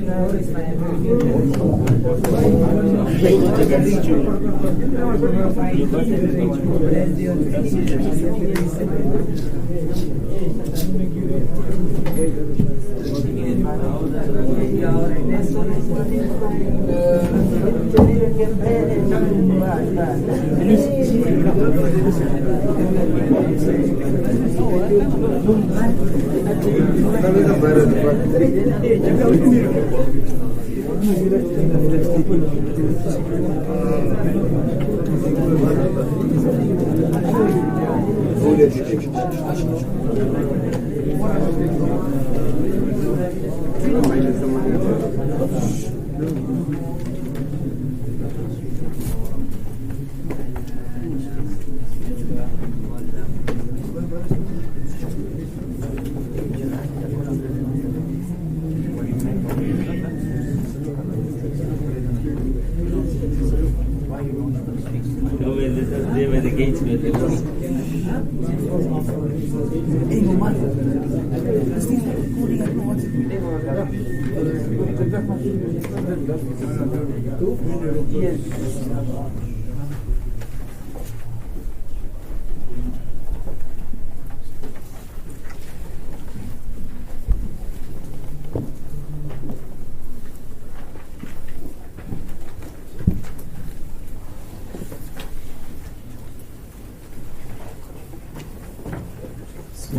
بسم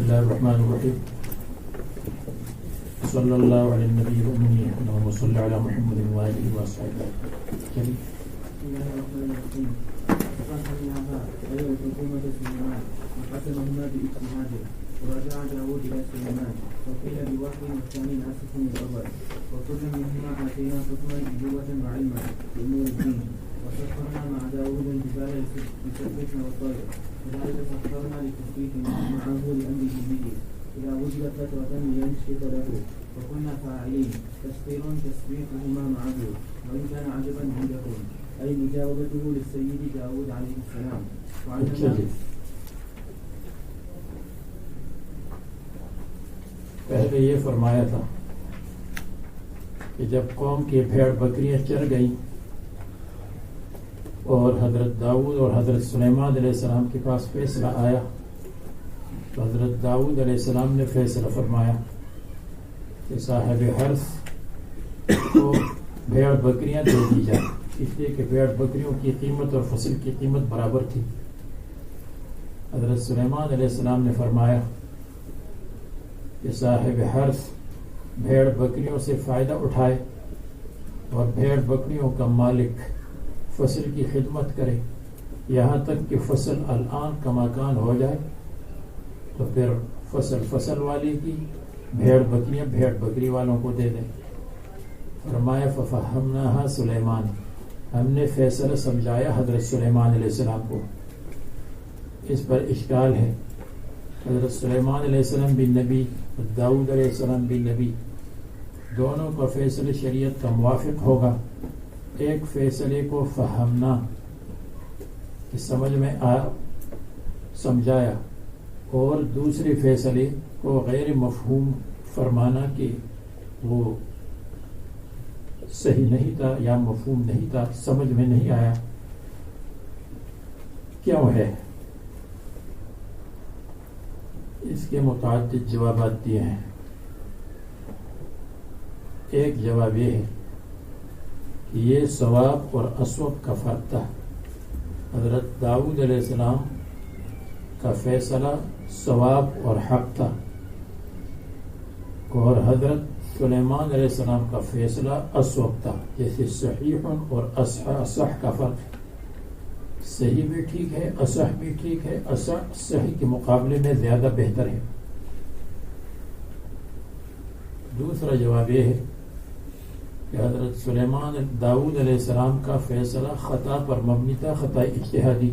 الله الرحمن الرحيم صلى الله على النبي الأمي اللهم صل على محمد وآله وصحبه وسلم. وقسمهما باجتهاده ورجع داود إلى سليمان وقيل بوحي والثاني آسف الأول وكل منهما آتينا حكما نبوة وعلما بأمور الدين وسخرنا مع داود الجبال لتثبتنا والطير كذلك سخرنا لتثبيت معه لأمره به إذا وجدت فترة لينشط له وكنا فاعلين تسخير تسبيحهما معه وإن كان عجبا عندكم أي مجاوبته للسيد داود عليه السلام پہلے یہ فرمایا تھا کہ جب قوم کی بھیڑ بکریاں چر گئیں اور حضرت داؤد اور حضرت سلیمان علیہ السلام کے پاس فیصلہ آیا تو حضرت داؤد علیہ السلام نے فیصلہ فرمایا کہ صاحب حرث کو بھیڑ بکریاں دے دی جائیں، اس لیے کہ بھیڑ بکریوں کی قیمت اور فصل کی قیمت برابر تھی۔ حضرت سلیمان علیہ السلام نے فرمایا کہ صاحب حرث بھیڑ بکریوں سے فائدہ اٹھائے اور بھیڑ بکریوں کا مالک فصل کی خدمت کرے یہاں تک کہ فصل الآن کماکان ہو جائے تو پھر فصل والی کی بھیڑ بکریاں بھیڑ بکری والوں کو دے دیں۔ فرمایا ففہمناہا سلیمان، ہم نے فیصلہ سمجھایا حضرت سلیمان علیہ السلام کو۔ اس پر اشکال ہے، حضرت سلیمان علیہ السلام بھی نبی، داؤد علیہ السلام بھی نبی، دونوں کا فیصلہ شریعت کا موافق ہوگا۔ ایک فیصلے کو فہمنا کہ سمجھ میں سمجھایا، اور دوسرے فیصلے کو غیر مفہوم فرمانا کہ وہ صحیح نہیں تھا یا مفہوم نہیں تھا، سمجھ میں نہیں آیا، کیوں ہے؟ اس کے متعدد جوابات دیے ہیں۔ ایک جواب یہ ہے کہ یہ ثواب اور اسواب کا فرق تھا۔ حضرت داؤد علیہ السلام کا فیصلہ ثواب اور حق تھا، اور حضرت سلیمان علیہ السلام کا فیصلہ اسواب تھا۔ جیسے صحیح اور اصح کا فرق ہے، صحیح بھی ٹھیک ہے، اصح بھی ٹھیک ہے، اصح صحیح کے مقابلے میں زیادہ بہتر ہے۔ دوسرا جواب یہ ہے کہ حضرت داؤد علیہ السلام کا فیصلہ خطا پر مبنی تھا، خطا اجتہادی۔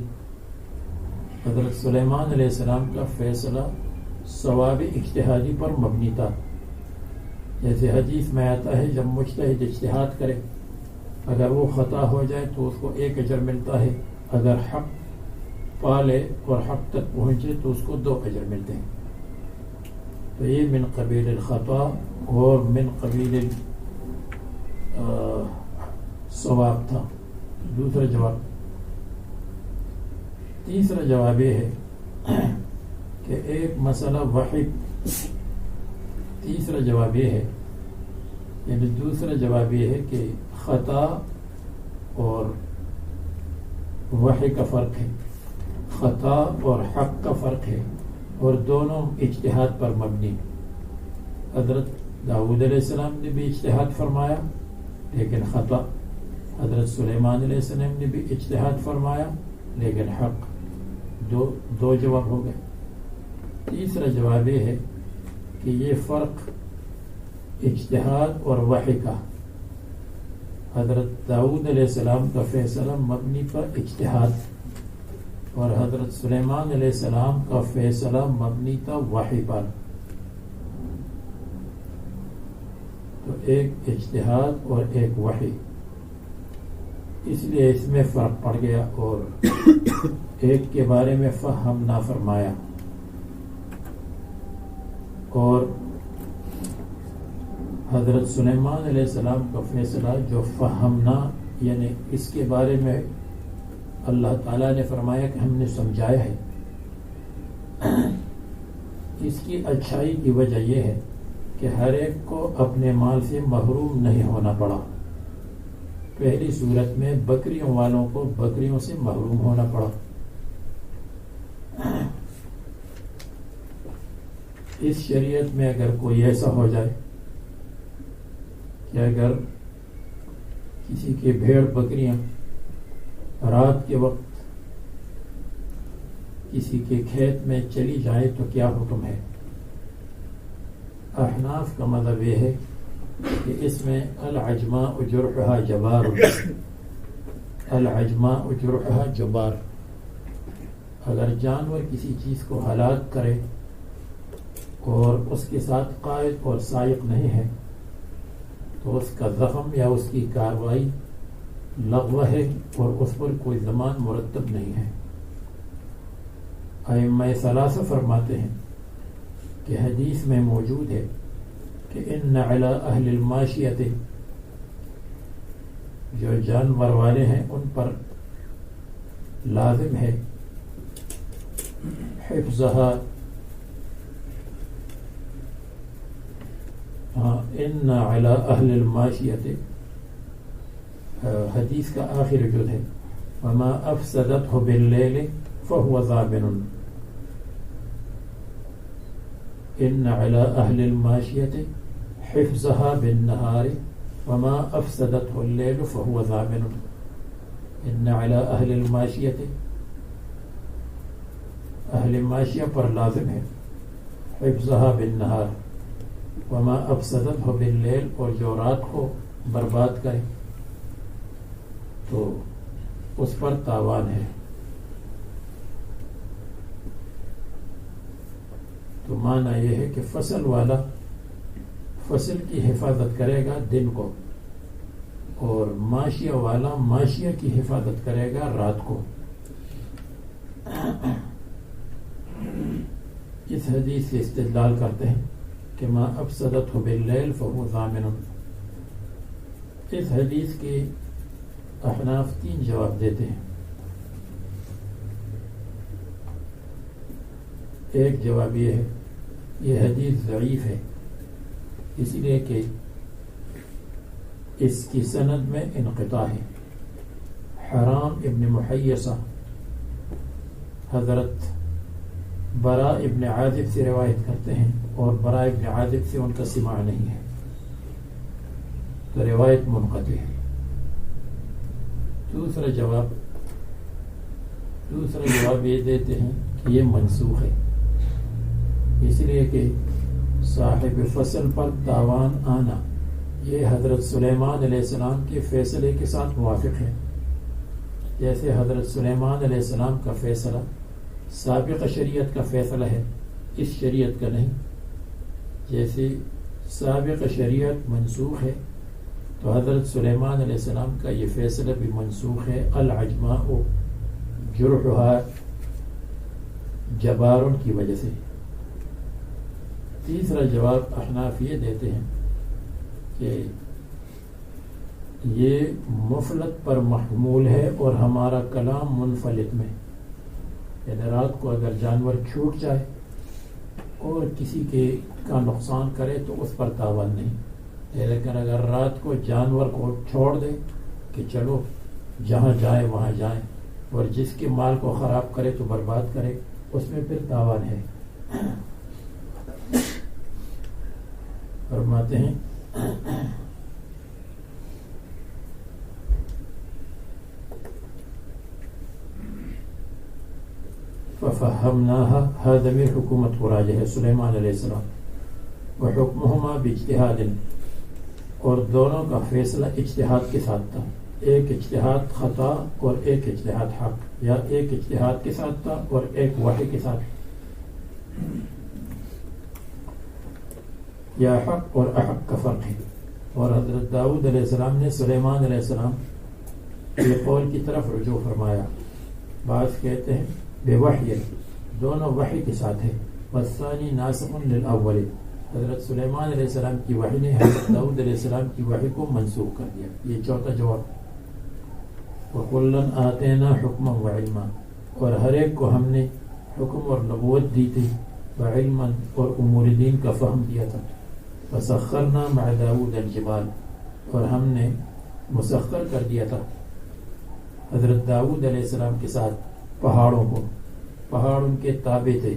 حضرت سلیمان علیہ السلام کا فیصلہ ثواب اجتہادی پر مبنی تھا۔ جیسے حدیث میں آتا ہے جب مجتہد اجتہاد کرے، اگر وہ خطا ہو جائے تو اس کو 1 اجر ملتا ہے، اگر حق پالے اور حق تک پہنچے تو اس کو 2 اجر ملتے ہیں۔ تو یہ من قبیل الخطا اور من قبیل ثواب تھا، دوسرا جواب۔ تیسرا جواب یہ ہے کہ ایک مسئلہ واحد، تیسرا جواب یہ ہے، یعنی دوسرا جواب یہ ہے کہ خطا اور وحی کا فرق ہے، خطا اور حق کا فرق ہے، اور دونوں اجتہاد پر مبنی۔ حضرت داؤد علیہ السلام نے بھی اجتہاد فرمایا لیکن خطا، حضرت سلیمان علیہ السلام نے بھی اجتہاد فرمایا لیکن حق، دو جواب ہو گئے۔ تیسرا جواب یہ ہے کہ یہ فرق اجتہاد اور وحی کا، حضرت داؤد علیہ السلام کا فیصلہ مبنی پر اجتہاد اور حضرت سلیمان علیہ السلام کا فیصلہ مبنی تھا وحی پر، تو ایک اجتہاد اور ایک وحی، اس لیے اس میں فرق پڑ گیا اور ایک کے بارے میں فہمنا فرمایا اور حضرت سلیمان علیہ السلام کا فیصلہ جو فہمنا، یعنی اس کے بارے میں اللہ تعالیٰ نے فرمایا کہ ہم نے سمجھایا ہے، اس کی اچھائی کی وجہ یہ ہے کہ ہر ایک کو اپنے مال سے محروم نہیں ہونا پڑا۔ پہلی صورت میں بکریوں والوں کو بکریوں سے محروم ہونا پڑا، اس شریعت میں اگر کوئی ایسا ہو جائے کہ اگر کسی کے بھیڑ بکریاں رات کے وقت کسی کے کھیت میں چلی جائے تو کیا حکم ہے؟ احناف کا مذہب یہ ہے کہ اس میں العجماء جرحها جبار، العجماء جرحها جبار، اگر جانور کسی چیز کو ہلاک کرے اور اس کے ساتھ قائد اور سائق نہیں ہے تو اس کا زخم یا اس کی کارروائی لغو ہے اور اس پر کوئی زمان مرتب نہیں ہے۔ ائمہ ثلاثہ فرماتے ہیں کہ حدیث میں موجود ہے کہ ان علی اہل الماشیت، جو جانور والے ہیں ان پر لازم ہے حفظها، ان علی اہل الماشیت، حدیث کا آخر جزء ہے، وما افسدته باللیل فهو ضامن، ان علی اہل الماشیت حفظها بالنهار وما افسدته اللیل فهو ضامن، ان علی اہل الماشیت، اہل ماشیہ پر لازم ہے حفظها بالنهار وما افسدته باللیل، اور جو رات کو برباد کرے تو اس پر تاوان ہے۔ تو معنی یہ ہے کہ فصل والا فصل کی حفاظت کرے گا دن کو، اور ماشیہ والا ماشیہ کی حفاظت کرے گا رات کو۔ اس حدیث سے استدلال کرتے ہیں کہ ما افسدته باللیل فهو ضامن۔ اس حدیث کے احناف تین جواب دیتے ہیں۔ ایک جواب یہ ہے یہ حدیث ضعیف ہے، اس لیے کہ اس کی سند میں انقطاع ہے۔ حرام ابن محیصہ حضرت براء ابن عازب سے روایت کرتے ہیں اور براء ابن عازب سے ان کا سماع نہیں ہے، تو روایت منقطع ہے۔ دوسرا جواب یہ دیتے ہیں کہ یہ منسوخ ہے، اس لیے کہ صاحب فصل پر تاوان آنا یہ حضرت سلیمان علیہ السلام کے فیصلے کے ساتھ موافق ہے، جیسے حضرت سلیمان علیہ السلام کا فیصلہ سابق شریعت کا فیصلہ ہے، اس شریعت کا نہیں۔ جیسے سابق شریعت منسوخ ہے تو حضرت سلیمان علیہ السلام کا یہ فیصلہ بھی منسوخ ہے، العجماء جرحها جبار کی وجہ سے۔ تیسرا جواب احناف یہ دیتے ہیں کہ یہ مفلت پر محمول ہے اور ہمارا کلام منفلت میں، یعنی رات کو اگر جانور چھوٹ جائے اور کسی کا نقصان کرے تو اس پر تاوان نہیں، لیکن اگر رات کو جانور کو چھوڑ دے کہ چلو جہاں جائے وہاں جائیں، اور جس کے مال کو خراب کرے تو برباد کرے، اس میں پھر تاوان ہے۔ فرماتے ہیں فَفَهَّمْنَاهَا، هذا ضمیر حکومت کو راجع ہے، سلیمان علیہ السلام، وَحُكْمُهُمَا بِاجْتِهَادٍ، اور دونوں کا فیصلہ اجتہاد کے ساتھ تھا، ایک اجتہاد خطا اور ایک اجتہاد حق، یا ایک اجتہاد کے ساتھ تھا اور ایک وحی کے ساتھ، یا حق اور احق کا فرق ہے۔ اور حضرت داؤد علیہ السلام نے سلیمان علیہ السلام کے قول کی طرف رجوع فرمایا، بعض کہتے ہیں بے وحی، دونوں وحی کے ساتھ ہے، والثانی ناسخ للاول، حضرت سلیمان علیہ السلام کی وحی نے حضرت داؤد علیہ السلام کی وحی کو منسوخ کر دیا، یہ چوتھا جواب۔ وَكُلًّا آتَيْنَا حُكْمًا وَعِلْمًا، اور ہر ایک کو ہم نے حکم اور نبوت دی تھی، وعلمًا، اور امور دین کا فہم دیا تھا۔ فَسَخَّرْنَا مَعَ دَاوُودَ الْجِبَالَ، اور ہم نے مسخر کر دیا تھا حضرت داؤد علیہ السلام کے ساتھ پہاڑوں کو، پہاڑ ان کے تابع تھے،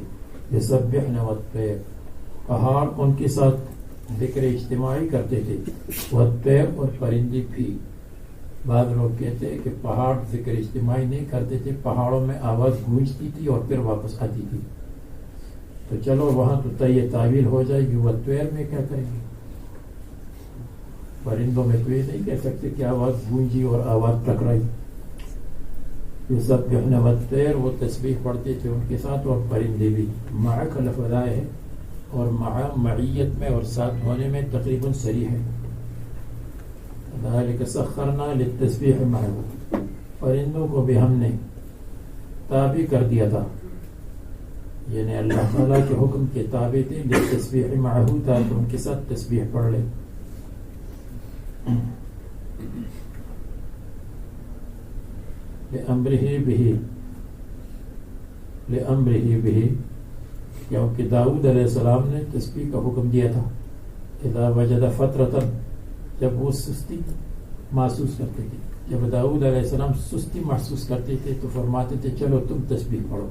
يُسَبِّحْنَ وَالطَّيْرَ، پہاڑ ان کے ساتھ ذکر اجتماعی کرتے تھے، والطیر، اور پرندے بھی۔ بعض لوگ کہتے ہیں کہ پہاڑ ذکر اجتماعی نہیں کرتے تھے، پہاڑوں میں آواز گونجتی تھی اور پھر واپس آتی تھی، تو چلو وہاں تو یہ تعویل ہو جائے گی، والطیر میں کیا کریں گے؟ پرندوں میں تو یہ نہیں کہہ سکتے کہ آواز گونجی اور آواز ٹکرائی۔ یسبحن والطیر، وہ تسبیح پڑھتے تھے ان کے ساتھ، اور پرندے بھی۔ مع کا لفظ آیا ہے، اور مع معیت میں اور ساتھ ہونے میں تقریباً صریح ہے۔ ذالک سخرنا للتسبیح معه، پرندوں کو بھی ہم نے تابع کر دیا تھا، یعنی اللہ تعالیٰ کے حکم کے تابع تھے، للتسبیح معه، تاکہ ان کے ساتھ تسبیح پڑھ لیں۔ لأمره به، کیونکہ داؤد علیہ السلام نے تسبیح کا حکم دیا تھا۔ اذا وجد فترة، جب وہ سستی محسوس کرتے تھے، جب داؤد علیہ السلام سستی محسوس کرتے تھے تو فرماتے تھے چلو تم تسبیح پڑھو۔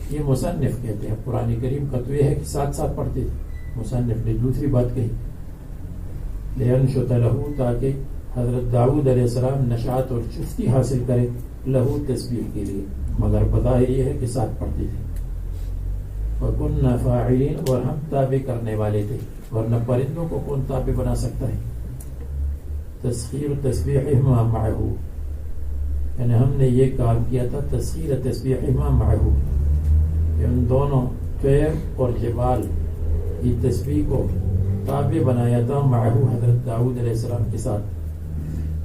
یہ مصنف کہتے ہیں، قرآن کریم کا تو یہ ہے کہ ساتھ ساتھ پڑھتے تھے، مصنف نے دوسری بات کہی، لینشط لہو، تاکہ حضرت داؤد علیہ السلام نشاط اور چستی حاصل کرے، لہو تسبیح کے لیے، مگر بظاہر یہ ہے کہ ساتھ پڑھتے تھے۔ وَكُنَّا فَاعِلِينَ، اور ہم تابع کرنے والے تھے، ورنہ پرندوں کو کون تابع بنا سکتا ہے؟ تسخیر تسبیحہما معہ، یعنی ہم نے یہ کام کیا تھا، تسخیر تسبیحہما معہ، ان دونوں طیر اور جبال کی تسبیح کو تابع بنایا تھا، معہ حضرت داؤد علیہ السلام کے ساتھ۔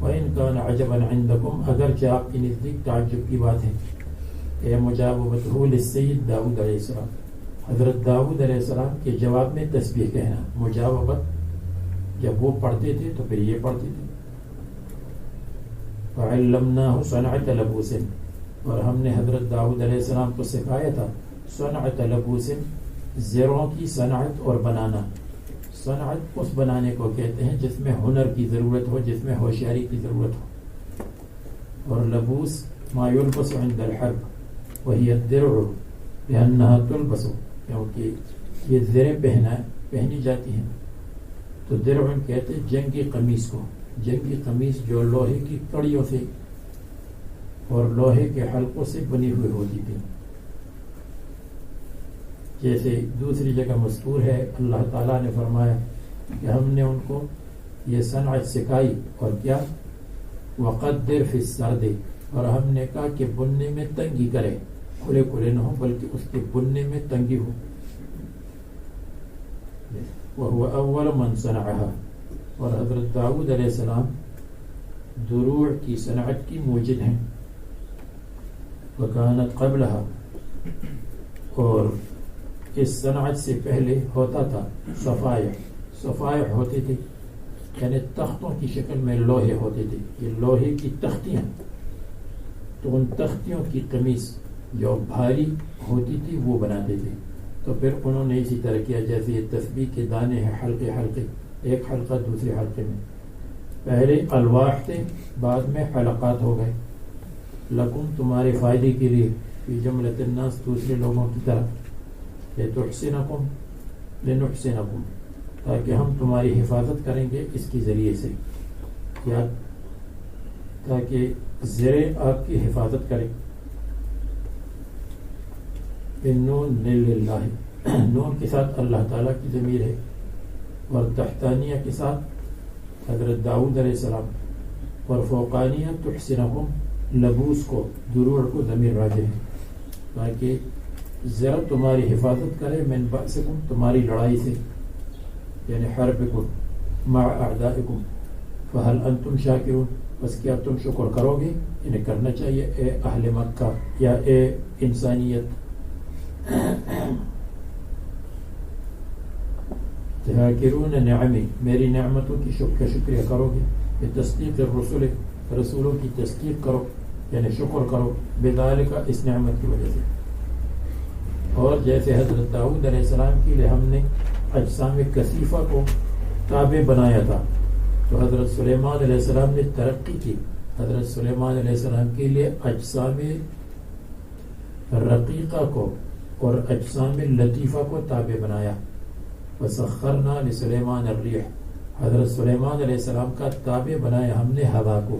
وَإِن كَانَ عَجَبًا عِنْدَكُمْ، اگرچہ آپ کی نزدیک تعجب کی بات ہے، کہ مجاوبتہ للسید داؤد علیہ السلام، حضرت داؤد علیہ السلام کے جواب میں تسبیح کہنا، مجاوبت، جب وہ پڑھتے تھے تو پھر یہ پڑھتے تھے۔ فَعَلَّمْنَاهُ صَنْعَةَ لَبُوسٍ، اور ہم نے حضرت داؤد علیہ السلام کو سکھایا تھا، صنعت لبوسن، زروں کی صنعت اور بنانا۔ صنعت اس بنانے کو کہتے ہیں جس میں ہنر کی ضرورت ہو، جس میں ہوشیاری کی ضرورت ہو، اور لبوس ما یلبس عند الحرب وہی الدرع لأنها تلبس، کیونکہ یہ زریں پہنی جاتی ہیں، تو درع کہتے ہیں جنگی قمیص کو، جنگی قمیص جو لوہے کی کڑیوں سے اور لوہے کے حلقوں سے بنی ہوئی ہوتی تھی۔ جیسے دوسری جگہ مذکور ہے، اللہ تعالیٰ نے فرمایا کہ ہم نے ان کو یہ صنعت سکھائی، اور کیا؟ وقدر فی السرد، اور ہم نے کہا کہ بننے میں تنگی کرے، کھلے کھلے نہ ہو بلکہ اس کے بننے میں تنگی ہو۔ وَهُوَ أَوَّلُ مَنْ صَنَعَهَا، اور حضرت داؤد علیہ السلام دروع کی صنعت کی موجد ہیں۔ وَكَانَتْ قَبْلَهَا، اور اس صنعت سے پہلے ہوتا تھا صفائح، صفائح ہوتے تھے، یعنی تختوں کی شکل میں لوہے ہوتے تھے، یہ لوہے کی تختیاں، تو ان تختیوں کی قمیص جو بھاری ہوتی تھی وہ بناتے تھے. تو پھر انہوں نے اسی طرح کیا جیسے یہ تسبیح کے دانے ہیں، حلقے حلقے، ایک حلقہ دوسرے حلقے میں. پہلے الواح تھے، بعد میں حلقات ہو گئے. لکم تمہارے فائدے کے لیے، فی جملۃ الناس دوسرے لوگوں کی طرف، لتحسنکم لنحسنکم تاکہ ہم تمہاری حفاظت کریں گے اس کے ذریعے سے، کیا تاکہ زرے آپ کی حفاظت کرے. نون للہ، نون کے ساتھ اللہ تعالیٰ کی ضمیر ہے، اور تحتانیہ کے ساتھ حضرت داؤد علیہ السلام، اور فوقانیہ تحسنکم لبوس کو، دروع کو ضمیر راجع ہے تاکہ ذرا تمہاری حفاظت کرے، من بأسکم تمہاری لڑائی سے، یعنی حربکم مع اعدائکم. فہل انتم شاکرون، بس کیا تم شکر کرو گے؟ انہیں کرنا چاہیے اے اہل مکہ یا اے انسانیت. تذاکرون نعمی، میری نعمتوں کی شکریہ کرو گے، بتصدیق الرسل، رسولوں کی تصدیق کرو، یعنی شکر کرو، بذالک اس نعمت کی وجہ سے. اور جیسے حضرت داؤد علیہ السلام کے لیے ہم نے اجسام کثیفہ کو تابع بنایا تھا، تو حضرت سلیمان علیہ السلام نے ترقی کی، حضرت سلیمان علیہ السلام کے لیے اجسام رقیقہ کو اور اجسام لطیفہ کو تابع بنایا. وسخرنا لسلیمان الریح، حضرت سلیمان علیہ السلام کا تابع بنایا ہم نے ہوا کو،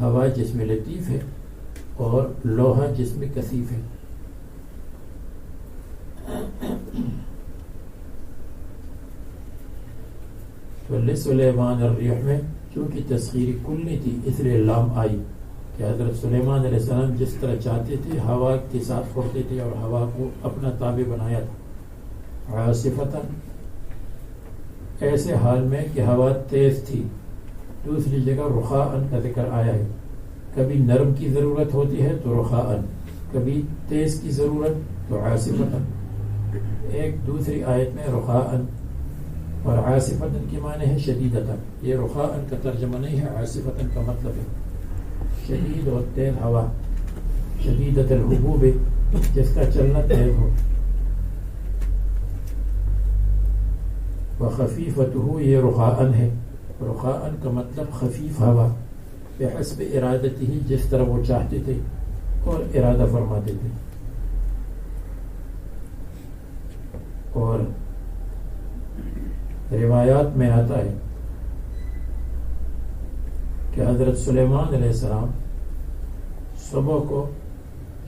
ہوا جس میں لطیف ہے اور لوہا جس میں کثیف ہے. تو لسلیمان الریح میں چونکہ تسخیر کلی تھی اس لیے لام آئی کہ حضرت سلیمان علیہ السلام جس طرح چاہتے تھے ہوا کے ساتھ اڑتے تھے اور ہوا کو اپنا تابع بنایا تھا. عاصفتاً، ایسے حال میں کہ ہوا تیز تھی. دوسری جگہ رخاءً کا ذکر آیا ہے، کبھی نرم کی ضرورت ہوتی ہے تو رخاءً، کبھی تیز کی ضرورت تو عاصفتاً. ایک دوسری آیت میں رخاءً اور عاصفتاً کی معنی ہے شدیدتاً. یہ رخاءً کا ترجمہ نہیں ہے، عاصفتاً کا مطلب ہے شدید اور تیز ہوا، شدیدت الحبوب جس کا چلنا تیز ہو. وخفیفتہ یہ رخاءً ہے، رخاءً کا مطلب خفیف ہوا، بحسب ارادتہ جس طرح وہ چاہتے تھے اور ارادہ فرماتے تھے. اور روایات میں آتا ہے کہ حضرت سلیمان علیہ السلام صبح کو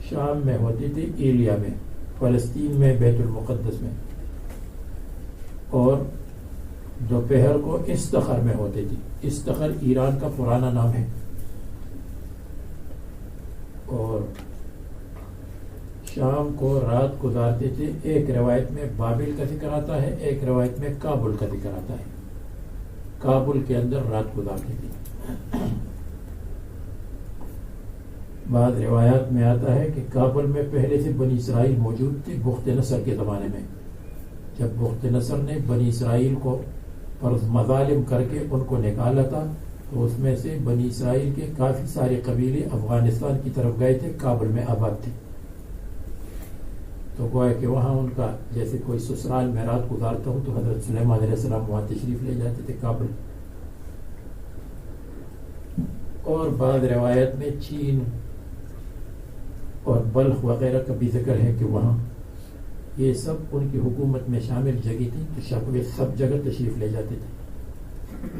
شام میں ہوتی تھی، ایلیا میں، فلسطین میں، بیت المقدس میں، اور دوپہر کو استخر میں ہوتی تھی. استخر ایران کا پرانا نام ہے. اور شام کو رات گزارتے تھے. ایک روایت میں بابل کا ذکر آتا ہے، ایک روایت میں کابل کا ذکر آتا ہے. کابل کے اندر رات گزارتے تھے. بعض روایات میں آتا ہے کہ کابل میں پہلے سے بنی اسرائیل موجود تھے بخت نصر کے زمانے میں. جب بخت نصر نے بنی اسرائیل کو پر مظالم کر کے ان کو نکالا تھا تو اس میں سے بنی اسرائیل کے کافی سارے قبیلے افغانستان کی طرف گئے تھے، کابل میں آباد تھے. تو گویا کہ وہاں ان کا جیسے کوئی سسرال میں رات گزارتا ہوں تو حضرت سلیمان علیہ السلام وہاں تشریف لے جاتے تھے کابل. اور بعض روایت میں چین اور بلخ وغیرہ کا بھی ذکر ہے کہ وہاں یہ سب ان کی حکومت میں شامل جگہ تھی، تو شکوے سب جگہ تشریف لے جاتے تھے.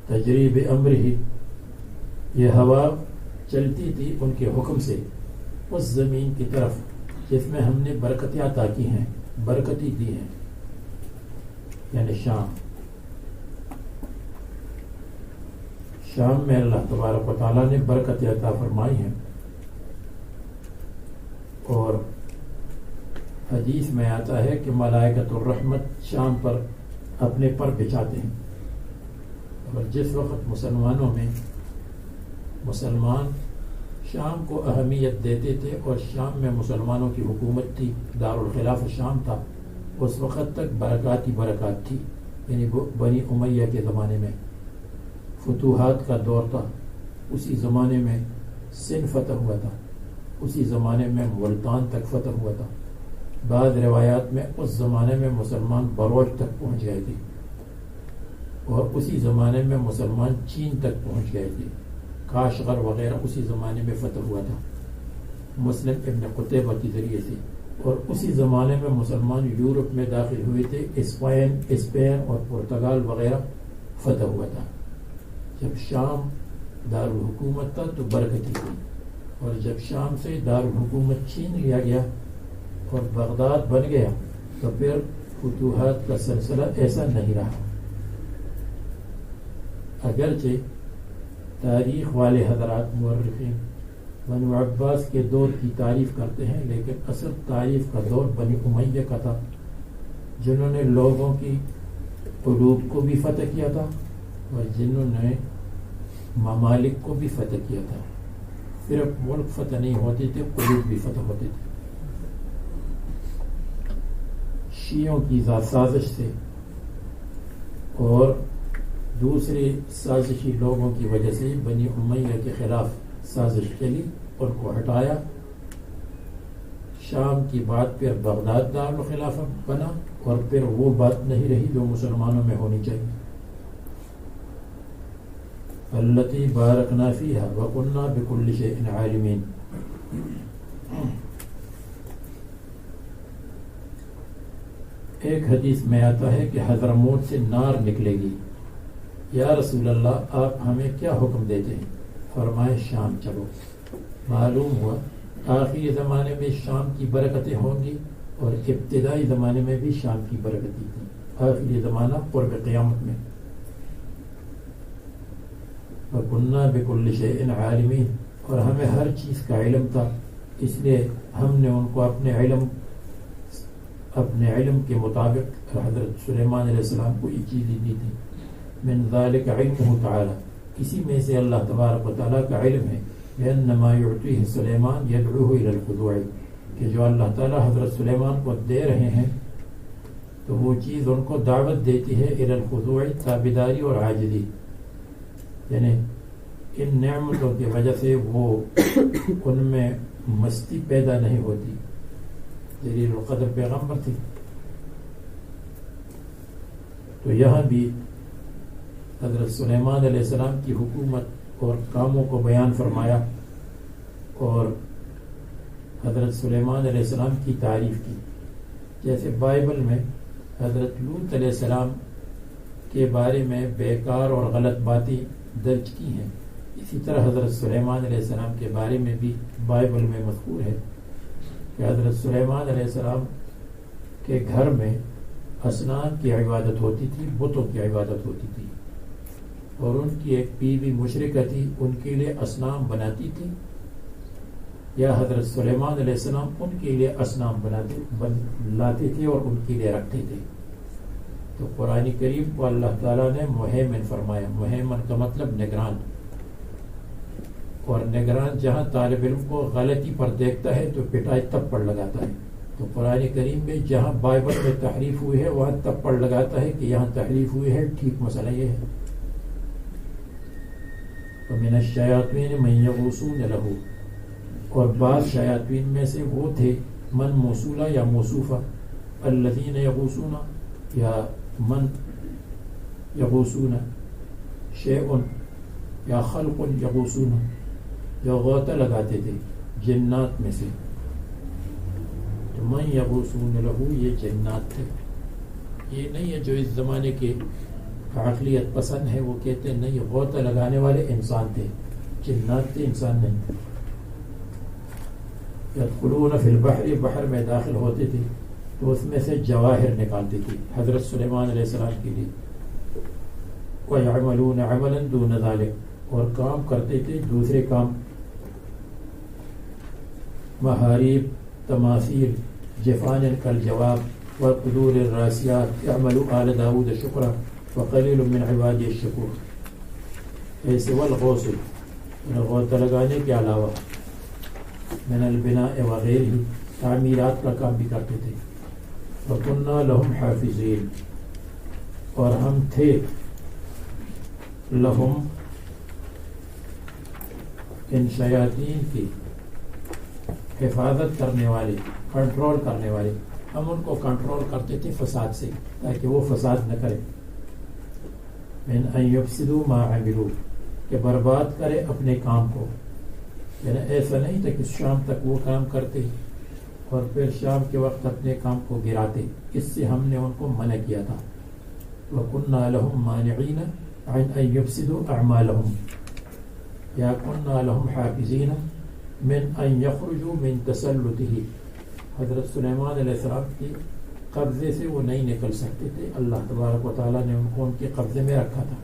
تجریب امر ہی، یہ ہوا چلتی تھی ان کے حکم سے اس زمین کی طرف جس میں ہم نے برکتیں عطا کی ہیں، برکتی دی ہیں، یعنی شام. شام میں اللہ تبارک و تعالیٰ نے برکت عطا فرمائی ہیں. اور حدیث میں آتا ہے کہ ملائکۃ الرحمت شام پر اپنے پر بچھاتے ہیں. اور جس وقت مسلمانوں میں مسلمان شام کو اہمیت دیتے تھے اور شام میں مسلمانوں کی حکومت تھی، دارالخلاف شام تھا، اس وقت تک برکات ہی برکات تھی. یعنی بنی امیہ کے زمانے میں فتوحات کا دور تھا، اسی زمانے میں سندھ فتح ہوا تھا، اسی زمانے میں ملتان تک فتح ہوا تھا، بعض روایات میں اس زمانے میں مسلمان بروچ تک پہنچ گئے تھے، اور اسی زمانے میں مسلمان چین تک پہنچ گئے تھے، کاشغر وغیرہ اسی زمانے میں فتح ہوا تھا مسلم ابن قتیبہ کے ذریعے سے، اور اسی زمانے میں مسلمان یورپ میں داخل ہوئے تھے، اسپین اور پرتگال وغیرہ فتح ہوا تھا۔ جب شام دارالحکومت تھا تو برکتی تھی، اور جب شام سے دارالحکومت چھین لیا گیا اور بغداد بن گیا تو پھر فتوحات کا سلسلہ ایسا نہیں رہا۔ اگرچہ تاریخ والے حضرات مورخین بنو عباس کے دور کی تعریف کرتے ہیں، لیکن اصل تعریف کا دور بنی امیہ کا تھا، جنہوں نے لوگوں کی قلوب کو بھی فتح کیا تھا اور جنہوں نے ممالک کو بھی فتح کیا تھا۔ صرف ملک فتح نہیں ہوتے تھے، قلوب بھی فتح ہوتے تھے۔ شیعوں کی سازش سے اور دوسرے سازشی لوگوں کی وجہ سے بنی امیہ کے خلاف سازش چلی، ان کو ہٹایا۔ شام کی بات پھر بغداد دارالخلافہ بنا، اور پھر وہ بات نہیں رہی جو مسلمانوں میں ہونی چاہیے۔ التی بارکنا فیہا وکنا بکل شیء عالمین۔ ایک حدیث میں آتا ہے کہ حضرموت سے نار نکلے گی، یا رسول اللہ آپ ہمیں کیا حکم دیتے ہیں؟ فرمائے شام چلو۔ معلوم ہوا آخری زمانے میں شام کی برکتیں ہوں گی، اور ابتدائی زمانے میں بھی شام کی برکتیں تھی۔ آخری زمانہ قرب قیامت میں۔ وَكُنَّا بِكُلِّ شَيْءٍ عَالِمِينَ، اور ہمیں ہر چیز کا علم تھا، اس لیے ہم نے ان کو اپنے علم کے مطابق حضرت سلیمان علیہ السلام کو یہ چیزیں دی تھی۔ من ذلك علمه تعالی، اسی میں سے اللہ تبارک و تعالیٰ کا علم ہے، بأنما يعطيه سلیمان يدعوه الى الخضوع، کہ جو اللہ تعالیٰ حضرت سلیمان کو دے رہے ہیں تو وہ چیز ان کو دعوت دیتی ہے الى الخضوع، تابعداری اور عاجزی، یعنی ان نعمتوں کی وجہ سے وہ ان میں مستی پیدا نہیں ہوتی۔ جلیل القدر پیغمبر تھی، تو یہاں بھی حضرت سلیمان علیہ السلام کی حکومت اور کاموں کو بیان فرمایا، اور حضرت سلیمان علیہ السلام کی تعریف کی۔ جیسے بائبل میں حضرت لوط علیہ السلام کے بارے میں بیکار اور غلط باتیں درج کی ہیں، اسی طرح حضرت سلیمان علیہ السلام کے بارے میں بھی بائبل میں مذکور ہے کہ حضرت سلیمان علیہ السلام کے گھر میں اصنام کی عبادت ہوتی تھی، بتوں کی عبادت ہوتی تھی، اور ان کی ایک بیوی مشرکہ تھی، ان کے لیے اصنام بناتی تھی، یا حضرت سلیمان علیہ السلام ان کے لیے اصنام لاتے تھے اور ان کے لیے رکھتے تھے۔ تو قرآن کریم کو اللہ تعالیٰ نے مہیمن فرمایا۔ مہیمن کا مطلب نگران، اور نگران جہاں طالب علم کو غلطی پر دیکھتا ہے تو پٹائی تپڑ لگاتا ہے، تو قرآن کریم میں جہاں بائبل میں تحریف ہوئی ہے وہاں تپڑ لگاتا ہے کہ یہاں تحریف ہوئی ہے، ٹھیک مسئلہ یہ ہے۔ وَمِنَ الشَّيَاطِينِ مَن يَغُوصُونَ لَهُ، اور بعض شیاطین میں سے وہ تھے، من موصولہ یا موصوفہ، الذین یغوصون یا من یغوصون، شیء یا خلق یغوصون، جو غوطہ لگاتے تھے جنات میں سے۔ تو من یغوصون لہو یہ جنات تھے، یہ نہیں ہے جو اس زمانے کے عقلیت پسند ہے وہ کہتے ہیں نہیں، غوطہ لگانے والے انسان تھے، جنات تھے، انسان نہیں۔ یدخلون فی البحر، بحر میں داخل ہوتے تھے تو اس میں سے جواہر نکالتے تھے حضرت سلیمان علیہ السلام کے لیے۔ وَيَعْمَلُونَ عَمَلًا دُونَ ذَلِكَ، اور کام کرتے تھے دوسرے کام، محاریب، تماثیل، جفان کالجواب وقدور الراسیات، اعملوا آل داود شکرا وقلیل من عبادی الشکور۔ ایسے والغوث، غوطہ لگانے کے علاوہ من البناء وغیرہ، تعمیرات کا کام بھی کرتے تھے۔ وَكُنَّا لَهُمْ حَافِظِينَ، اور ہم تھے لہم ان شیاطین کی حفاظت کرنے والے، کنٹرول کرنے والے. ہم ان کو کنٹرول کرتے تھے فساد سے، تاکہ وہ فساد نہ کرے. من ان یفسدوا ما عملوا، کہ برباد کرے اپنے کام کو. یعنی ایسا نہیں تھا کہ شام تک وہ کام کرتے اور پھر شام کے وقت اپنے کام کو گراتے. اس سے ہم نے ان کو منع کیا تھا. وَكُنَّا لَهُمْ مَانِعِينَ عَنْ أَنْ يُفْسِدُوا أَعْمَالَهُمْ يَا كُنَّا لَهُمْ حَافِظِينَ مِنْ أَنْ يَخْرُجُوا مِنْ تَسَلُّطِهِ. حضرت سلیمان علیہ السلام کی قبضے سے وہ نہیں نکل سکتے تھے. اللہ تبارک و تعالیٰ نے ان کو ان کے قبضے میں رکھا تھا.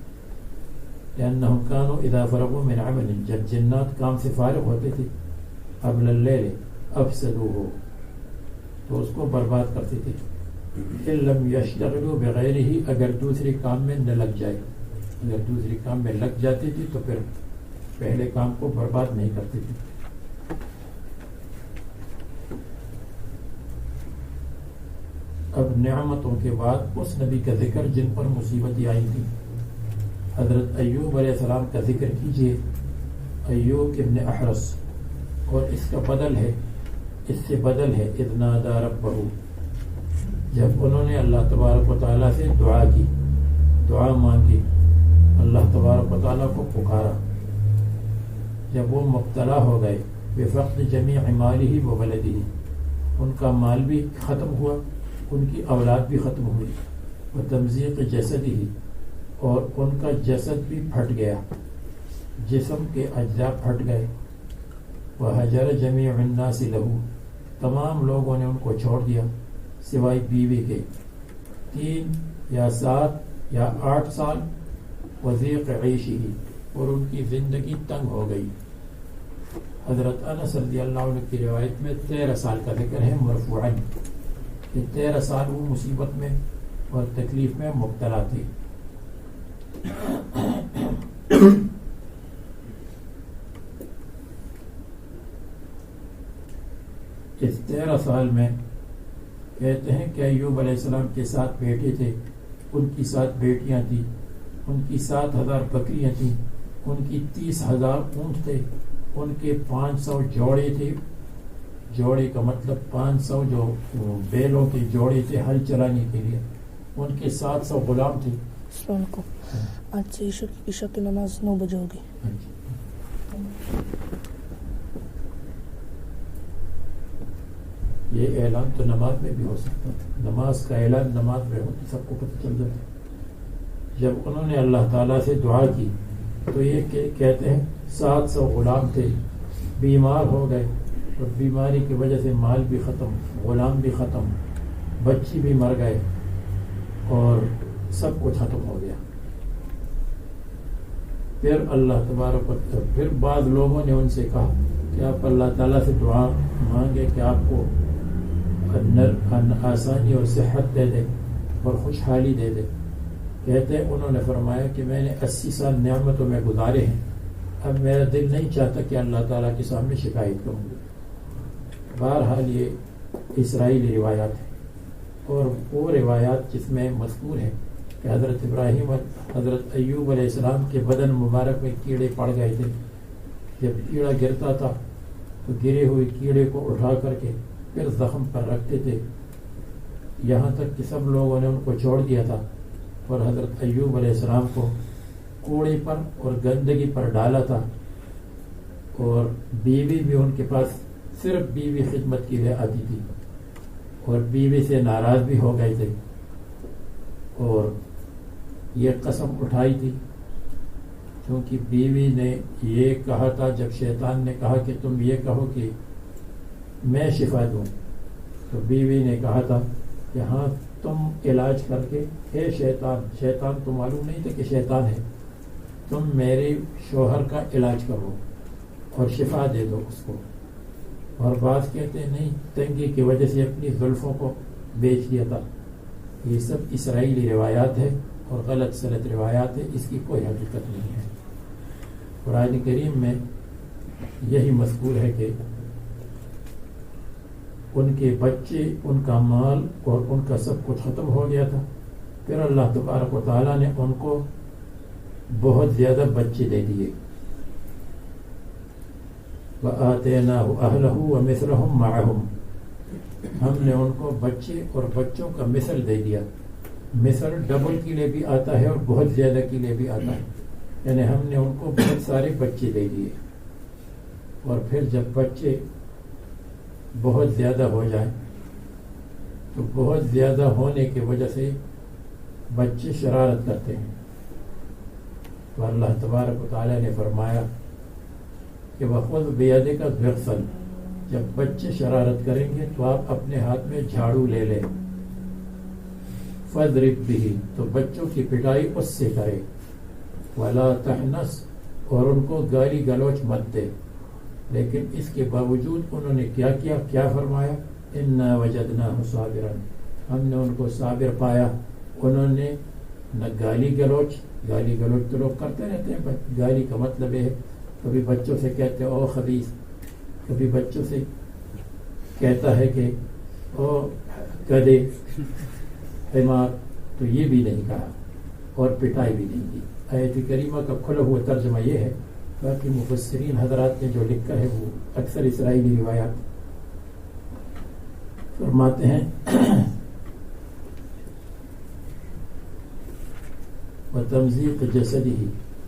لأنهم كانوا إذا فرغوا من عمل، جب جنات کام سے فارغ ہوتے تھے، قبل الليل افسدوه، تو اس کو برباد کرتے تھے. ان لم يشتغلوا بغيره، اگر دوسرے کام میں نہ لگ جائے، اگر دوسرے کام میں لگ جاتے تھے تو پھر پہلے کام کو برباد نہیں کرتے تھے. اب نعمتوں کے بعد اس نبی کا ذکر جن پر مصیبتیں آئی تھی. حضرت ایوب علیہ السلام کا ذکر کیجیے. ایوب ابن احرس، اور اس کا بدل ہے، اس سے بدل ہے اذ نادى ربہ، جب انہوں نے اللہ تبارک و تعالیٰ سے دعا کی، دعا مانگی، اللہ تبارک و تعالیٰ کو پکارا. جب وہ مبتلا ہو گئے بفقد جمیع مالہ و ولدہ، ان کا مال بھی ختم ہوا، ان کی اولاد بھی ختم ہوئی. وتمزیق جسدہ، اور ان کا جسد بھی پھٹ گیا، جسم کے اجزاء پھٹ گئے. وحجر جمیع الناس لہو، تمام لوگوں نے ان کو چھوڑ دیا سوائے بیوی کے. 3 یا 7 یا 8 سال. وضیق عیشہ، اور ان کی زندگی تنگ ہو گئی. حضرت انس رضی اللہ عنہ کی روایت میں 13 سال کا ذکر ہے مرفوعاً، کہ 13 سال وہ مصیبت میں اور تکلیف میں مبتلا تھی. اس 13 سال میں کہتے ہیں کہ ایوب علیہ السلام کے 7 بیٹے تھے، ان کی 7 بیٹیاں تھیں، ان کی 7,000 بکریاں تھیں، ان کی 30,000 اونٹ تھے، ان کے 500 جوڑے تھے. جوڑے کا مطلب 500 جو بیلوں کے جوڑے تھے ہل چلانے کے لیے. ان کے 700 غلام تھے. السلام علیکم. آج سے عشاء کی نماز 9 بجے ہوگی. یہ اعلان تو نماز میں بھی ہو سکتا ہے. نماز کا اعلان نماز میں ہو تو سب کو پتہ چل جاتا ہے. جب انہوں نے اللہ تعالیٰ سے دعا کی تو یہ کہتے ہیں 700 غلام تھے، بیمار ہو گئے، اور بیماری کی وجہ سے مال بھی ختم، غلام بھی ختم، بچی بھی مر گئے، اور سب کچھ ختم ہو گیا. پھر اللہ تبارک و تعالیٰ، پھر بعض لوگوں نے ان سے کہا کہ آپ اللہ تعالیٰ سے دعا مانگے کہ آپ کو آسانی اور صحت دے دے اور خوشحالی دے دے. کہتے ہیں انہوں نے فرمایا کہ میں نے 80 سال نعمتوں میں گزارے ہیں، اب میرا دل نہیں چاہتا کہ اللہ تعالیٰ کے سامنے شکایت کروں گی. بہرحال یہ اسرائیلی روایات ہے، اور وہ روایات جس میں مذکور ہے کہ حضرت ابراہیم اور حضرت ایوب علیہ السلام کے بدن مبارک میں کیڑے پڑ گئے تھے. جب کیڑا گرتا تھا تو گرے ہوئے کیڑے کو اٹھا کر کے پھر زخم پر رکھتے تھے، یہاں تک کہ سب لوگوں نے ان کو چھوڑ دیا تھا، اور حضرت ایوب علیہ السلام کو کوڑے پر اور گندگی پر ڈالا تھا. اور بیوی بھی ان کے پاس صرف بیوی خدمت کے لیے آتی تھی، اور بیوی سے ناراض بھی ہو گئے تھے، اور یہ قسم اٹھائی تھی کیونکہ بیوی نے یہ کہا تھا، جب شیطان نے کہا کہ تم یہ کہو کہ میں شفا دوں، تو بیوی نے کہا تھا کہ ہاں تم علاج کر کے، اے شیطان تو معلوم نہیں تھا کہ شیطان ہے، تم میرے شوہر کا علاج کرو اور شفا دے دو اس کو. اور بعض کہتے ہیں نہیں، تنگی کی وجہ سے اپنی زلفوں کو بیچ دیا تھا. یہ سب اسرائیلی روایات ہے اور غلط سلط روایات ہے، اس کی کوئی حقیقت نہیں ہے. قرآن کریم میں یہی مذکور ہے کہ ان کے بچے، ان کا مال اور ان کا سب کچھ ختم ہو گیا تھا. پھر اللہ تبارک و تعالیٰ نے ان کو بہت زیادہ بچے دے دیے. وَآتَيْنَاهُ أَهْلَهُ وَمِثْلَهُمْ مَعَهُمْ ہم نے ان کو بچے اور بچوں کا مثل دے دیا. مثل ڈبل کے لیے بھی آتا ہے اور بہت زیادہ کے لیے بھی آتا ہے. یعنی ہم نے ان کو بہت سارے بچے دے دیے اور پھر جب بچے بہت زیادہ ہو جائیں تو بہت زیادہ ہونے کی وجہ سے بچے شرارت کرتے ہیں. تو اللہ تبارک و تعالیٰ نے فرمایا کہ وَخُذْ بِيَدِكَ ضِغْثًا جب بچے شرارت کریں گے تو آپ اپنے ہاتھ میں جھاڑو لے لیں. فَاضْرِبْ بِهِ تو بچوں کی پٹائی اس سے کرے. وَلَا تَحْنَثْ اور ان کو گالی گلوچ مت دے. لیکن اس کے باوجود انہوں نے کیا فرمایا؟ اِنَّا وَجَدْنَاهُ صَابِرًا ہم نے ان کو صابر پایا. انہوں نے نہ گالی گلوچ تو لوگ کرتے رہتے ہیں. گالی کا مطلب ہے کبھی بچوں سے کہتے او خبیث, کبھی بچوں سے کہتا ہے کہ او گدھے حمار, تو یہ بھی نہیں کہا اور پٹائی بھی نہیں کی. آیت کریمہ کا کھلا ہوا ترجمہ یہ ہے. باقی مفسرین حضرات نے جو لکھا ہے وہ اکثر اسرائیلی روایات فرماتے ہیں وَتَمْزِيقِ جَسَدِهِ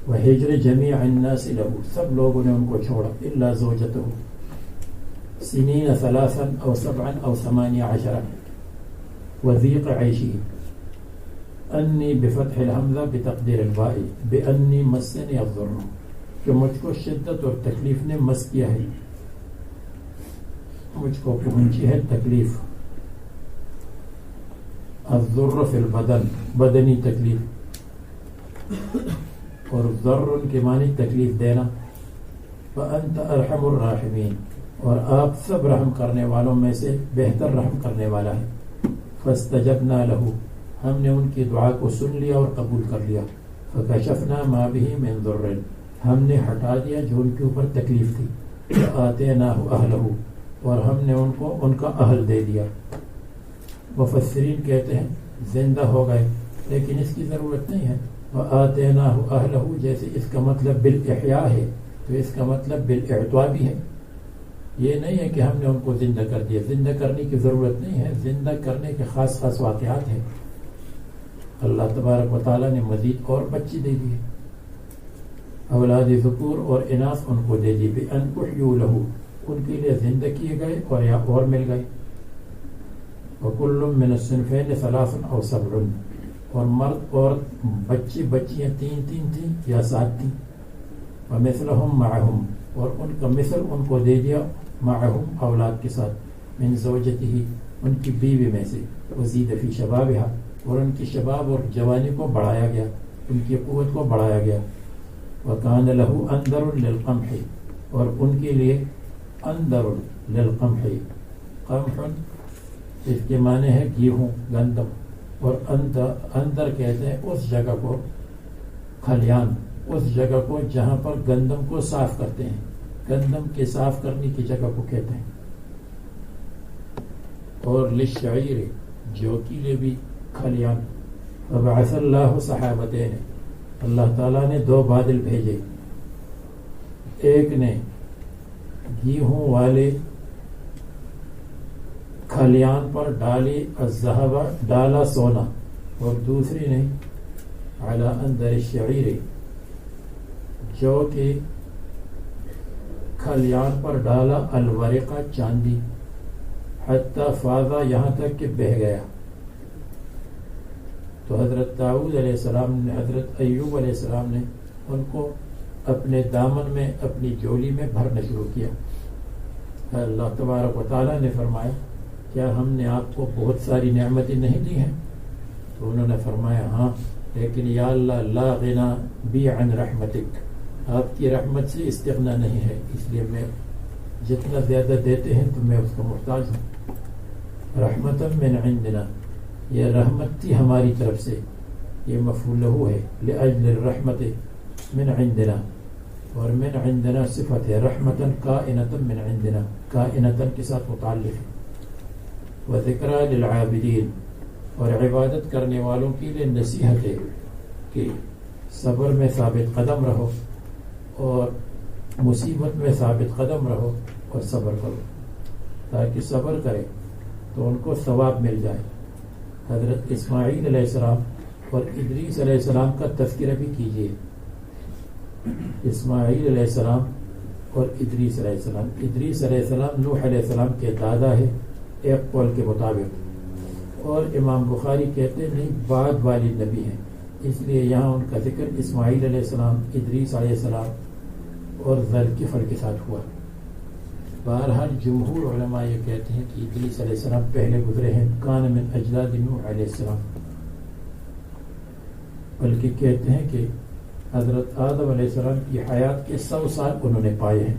وَهِجْرِ جَمِيعِ النَّاسِ لَهُ سب لوگوں نے ان کو چھوڑا إِلَّا زَوْجَتَهُ سِنِينَ 3 أو 7 أو 18 وَذِيقَ عَيْشِهِ أَنِّي بِفَتْحِ الْحَمْزَةِ بِتَقْدِيرِ الْبَاءِ بِأَنِّي مَسَّنِيَ الضُّرُّ کہ مجھ کو شدت اور تکلیف نے مس کیا ہے, مجھ کو پہنچی ہے تکلیف. الضر فی البدن بدنی تکلیف, اور ضر کے معنی تکلیف دینا. فأنت ارحم الراحمین اور آپ سب رحم کرنے والوں میں سے بہتر رحم کرنے والا ہے. فاستجبنا له ہم نے ان کی دعا کو سن لیا اور قبول کر لیا. فکشفنا ما به من ضر ہم نے ہٹا دیا جو ان کے اوپر تکلیف تھی. وآتیناہ اہلہ اور ہم نے ان کو ان کا اہل دے دیا. مفسرین کہتے ہیں زندہ ہو گئے, لیکن اس کی ضرورت نہیں ہے. وآتیناہ اہلہ جیسے اس کا مطلب بالاحیاء ہے تو اس کا مطلب بالاعطاء بھی ہے. یہ نہیں ہے کہ ہم نے ان کو زندہ کر دیا, زندہ کرنے کی ضرورت نہیں ہے. زندہ کرنے کے خاص واقعات ہیں. اللہ تبارک و تعالیٰ نے مزید اور بچے دے دیے, اولاد ذکور اور اناث ان کو دے دی. بِأَنْ أُحْيُوا لَهُ ان کے لیے زندہ کیے گئے اور یا اور مل گئے. وَكُلٌّ مِّنَ الصِّنْفَيْنِ 3 أو 7 اور مرد اور بچیاں 3 تھیں یا 7 تھیں. وَمِثْلَهُمْ مَعَهُمْ اور ان کا مثل ان کو دے دیا معهم اولاد کے ساتھ. من زوجته ان کی بیوی میں سے. وزید فی شبابها اور ان کی شباب اور جوانی کو بڑھایا گیا, ان کی قوت کو بڑھایا گیا. وَكَانَ لَهُ أَنْدَرٌ لِلْقَمْحِ اور ان کے لیے اندر للقمح, قمح اس کے معنی ہے گیہوں گندم, اور اندر کہتے ہیں اس جگہ کو کھلیان, اس جگہ کو جہاں پر گندم کو صاف کرتے ہیں. گندم کے صاف کرنے کی جگہ کو کہتے ہیں. اور للشعیر جو کے لیے بھی کھلیان. فبعث اللہ صحابتین اللہ تعالیٰ نے 2 بادل بھیجے. ایک نے گیہوں والے کھلیان پر ڈالی الذهب ڈالا سونا, اور دوسری نے علی اندر الشعیر جو کہ کھلیان پر ڈالا الورقہ چاندی. حتی فاضا یہاں تک کہ بہہ گیا. تو حضرت داؤد علیہ السلام نے حضرت ایوب علیہ السلام نے ان کو اپنے دامن میں اپنی جولی میں بھرنا شروع کیا. اللہ تبارک و تعالیٰ نے فرمایا کیا ہم نے آپ کو بہت ساری نعمتیں نہیں دی ہیں؟ تو انہوں نے فرمایا ہاں, لیکن یا اللہ لا غنا بی عن رحمتک آپ کی رحمت سے استغنا نہیں ہے, اس لیے میں جتنا زیادہ دیتے ہیں تو میں اس کا محتاج ہوں. رحمتا من عندنا یہ رحمت تھی ہماری طرف سے, یہ مفعول لہ ہے. لأجل الرحمت من عندنا اور من عندنا صفت ہے. رحمتا کائنتا من عندنا کائنتا کے ساتھ متعلق ہے. وذکرى للعابدین اور عبادت کرنے والوں کے لیے نصیحت ہے کہ صبر میں ثابت قدم رہو اور مصیبت میں ثابت قدم رہو اور صبر کرو، تاکہ صبر کرے تو ان کو ثواب مل جائے۔ حضرت اسماعیل علیہ السلام اور ادریس علیہ السلام کا تذکرہ بھی کیجیے۔ اسماعیل علیہ السلام اور ادریس علیہ السلام، ادریس علیہ السلام نوح علیہ السلام کے دادا ہے ایک قول کے مطابق، اور امام بخاری کہتے نہیں بعد والد نبی ہیں، اس لیے یہاں ان کا ذکر اسماعیل علیہ السلام، ادریس علیہ السلام اور ذوالکفل کے ساتھ ہوا۔ بہرحال جمہور علماء یہ کہتے ہیں کہ ادریس علیہ السلام پہلے گزرے ہیں، کان من اجداد نوح علیہ السلام، بلکہ کہتے ہیں کہ حضرت آدم علیہ السلام کی حیات کے 100 سال انہوں نے پائے ہیں۔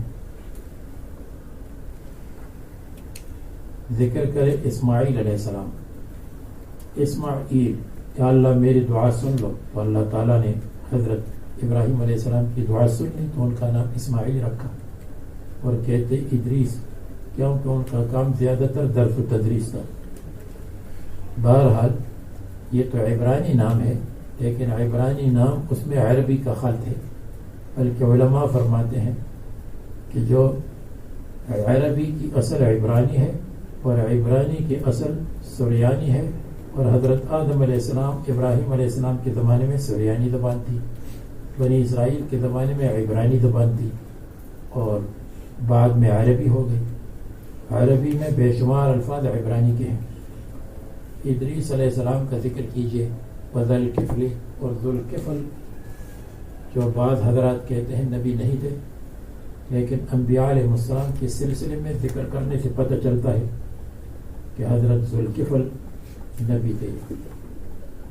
ذکر کرے اسماعیل علیہ السلام، اسماعیل یا اللہ میری دعا سن لو، تو اللہ تعالیٰ نے حضرت ابراہیم علیہ السلام کی دعا سن لی تو ان کا نام اسماعیل رکھا، اور کہتے ادریس کیونکہ ان کا کام زیادہ تر درس و تدریس تھا۔ بہرحال یہ تو عبرانی نام ہے، لیکن عبرانی نام اس میں عربی کا خلط ہے، بلکہ علماء فرماتے ہیں کہ جو عربی کی اصل عبرانی ہے اور عبرانی کی اصل سریانی ہے، اور حضرت آدم علیہ السلام ابراہیم علیہ السلام کے زمانے میں سریانی زبان تھی، بنی اسرائیل کے زمانے میں عبرانی زبان تھی، اور بعد میں عربی ہو گئی۔ عربی میں بے شمار الفاظ عبرانی کے ہیں۔ ادریس علیہ السلام کا ذکر کیجیے، وذوالکفل اور ذوالکفل، جو بعض حضرات کہتے ہیں نبی نہیں تھے، لیکن انبیاء علیہ السلام کے سلسلے میں ذکر کرنے سے پتہ چلتا ہے کہ حضرت ذوالکفل نبی تھے۔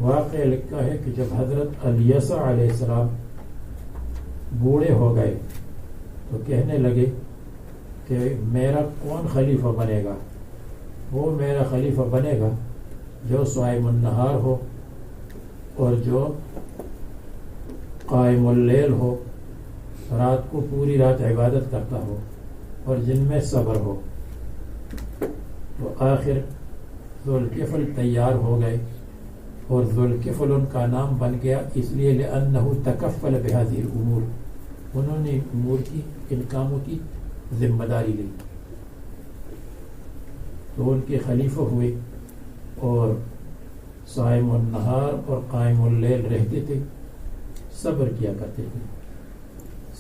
واقعہ لکھا ہے کہ جب حضرت الیسع علیہ السلام بوڑھے ہو گئے تو کہنے لگے کہ میرا کون خلیفہ بنے گا؟ وہ میرا خلیفہ بنے گا جو صائم النہار ہو اور جو قائم اللیل ہو، رات کو پوری رات عبادت کرتا ہو اور جن میں صبر ہو۔ تو آخر ذوالکفل تیار ہو گئے، اور ذوالکفل ان کا نام بن گیا اس لیے لأنہ تکفل بہذہ الامور، انہوں نے امور کی، ان کاموں کی ذمہ داری لی، تو ان کے خلیفہ ہوئے اور صائم النہار اور قائم اللیل رہتے تھے، صبر کیا کرتے تھے۔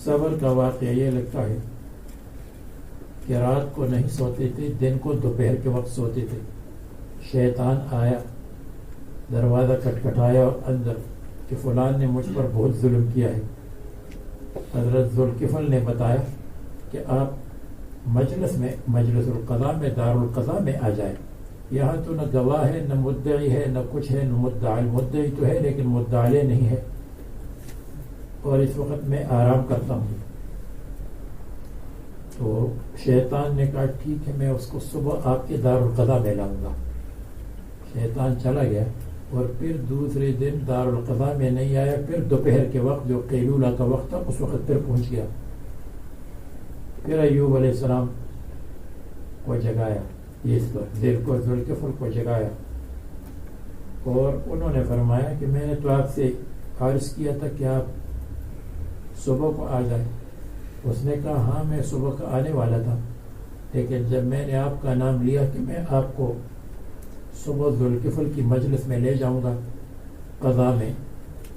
صبر کا واقعہ یہ لگتا ہے کہ رات کو نہیں سوتے تھے، دن کو دوپہر کے وقت سوتے تھے۔ شیطان آیا، دروازہ کھٹکھٹایا اور اندر کہ فلان نے مجھ پر بہت ظلم کیا ہے۔ حضرت ذوالکفل نے بتایا کہ آپ مجلس القضاء میں، دار القضاء میں آ جائیں، یہاں تو نہ گواہ ہے، نہ مدعی ہے، نہ کچھ ہے، نہ مدعی تو ہے لیکن مدعی نہیں ہے، اور اس وقت میں آرام کرتا ہوں۔ تو شیطان نے کہا ٹھیک ہے، میں اس کو صبح آپ کے دار القضاء میں لاؤں گا۔ شیطان چلا گیا اور پھر دوسرے دن دار القضاء میں نہیں آیا، پھر دوپہر کے وقت جو قیلولہ کا وقت تھا اس وقت پھر پہنچ گیا۔ پھر ایوب علیہ السلام کو جگایا، اس ذوالکفل کو جگایا، اور انہوں نے فرمایا کہ میں نے تو آپ سے عرض کیا تھا کہ آپ صبح کو آ جائیں۔ اس نے کہا ہاں میں صبح کا آنے والا تھا، لیکن جب میں نے آپ کا نام لیا کہ میں آپ کو صبح ذوالکفل کی مجلس میں لے جاؤں گا قضاء میں،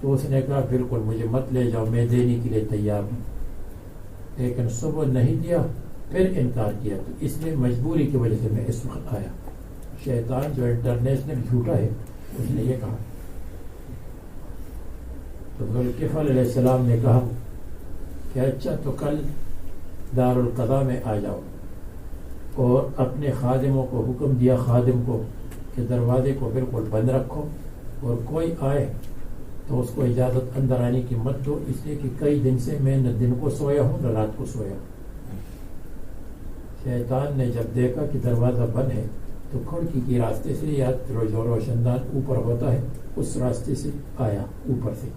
تو اس نے کہا بالکل مجھے مت لے جاؤ، میں دینے کے لیے تیار ہوں، لیکن صبح نہیں دیا، پھر انکار کیا، تو اس لیے مجبوری کی وجہ سے میں اس وقت آیا۔ شیطان جو انٹرنیشنل جھوٹا ہے اس نے یہ کہا۔ تو ذوالکفل علیہ السلام نے کہا کہ اچھا تو کل دار القضاء میں آ جاؤ، اور اپنے خادموں کو حکم دیا، خادم کو، کہ دروازے کو بالکل بند رکھو، اور کوئی آئے تو اس کو اجازت اندر آنے کی مت دو، اس لیے کہ کئی دن سے میں نہ دن کو سویا ہوں نہ رات کو سویا ہوں۔ شیطان نے جب دیکھا کہ دروازہ بند ہے تو کھڑکی کے راستے سے، یا جو روشن دان اوپر ہوتا ہے اس راستے سے آیا اوپر سے۔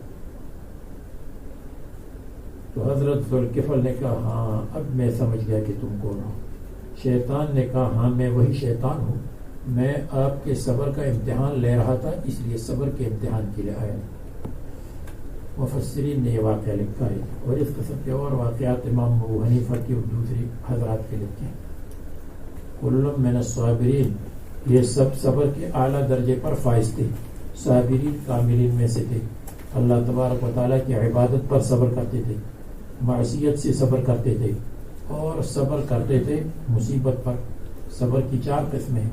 تو حضرت ذوالکفل نے کہا ہاں اب میں سمجھ گیا کہ تم کون ہو۔ شیطان نے کہا ہاں میں وہی شیطان ہوں میں آپ کے صبر کا امتحان لے رہا تھا، اس لیے صبر کے امتحان کے لیے آیا۔ مفسرین نے یہ واقعہ لکھا ہے، اور اس قسم کے اور واقعات امام ابو حنیفہ کی اور دوسری حضرات کے لکھے ہیں۔ کل من الصابرین، یہ سب صبر کے اعلیٰ درجے پر فائز تھے، صابرین کاملین میں سے تھے، اللہ تبارک و تعالیٰ کی عبادت پر صبر کرتے تھے، معصیت سے صبر کرتے تھے، اور صبر کرتے تھے مصیبت پر۔ صبر کی 4 قسمیں ہیں: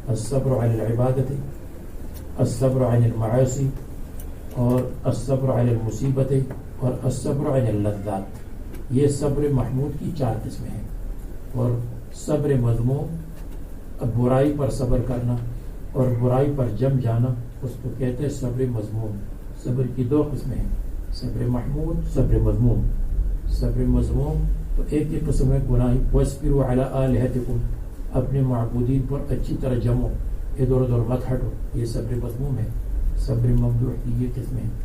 الصبر علی العبادت، الصبر علی المعاصی، اور الصبر علی المصیبت، اور الصبر علی اللذات۔ یہ صبر محمود کی 4 قسمیں ہیں۔ اور صبر مذموم، برائی پر صبر کرنا اور برائی پر جم جانا، اس کو کہتے ہیں صبر مذموم۔ صبر کی 2 قسمیں ہیں: صبر محمود، صبر مذموم۔ صبر مذموم تو ایک ہی قسم ہے، گناہی وَاصْبِرُوا عَلَىٰ آلِهَتِكُمْ، اپنے معبودین پر اچھی طرح جمو، ادھر ادھر مت ہٹو، یہ صبر مذموم ہے۔ صبر ممدوح کی یہ قسمیں ہیں۔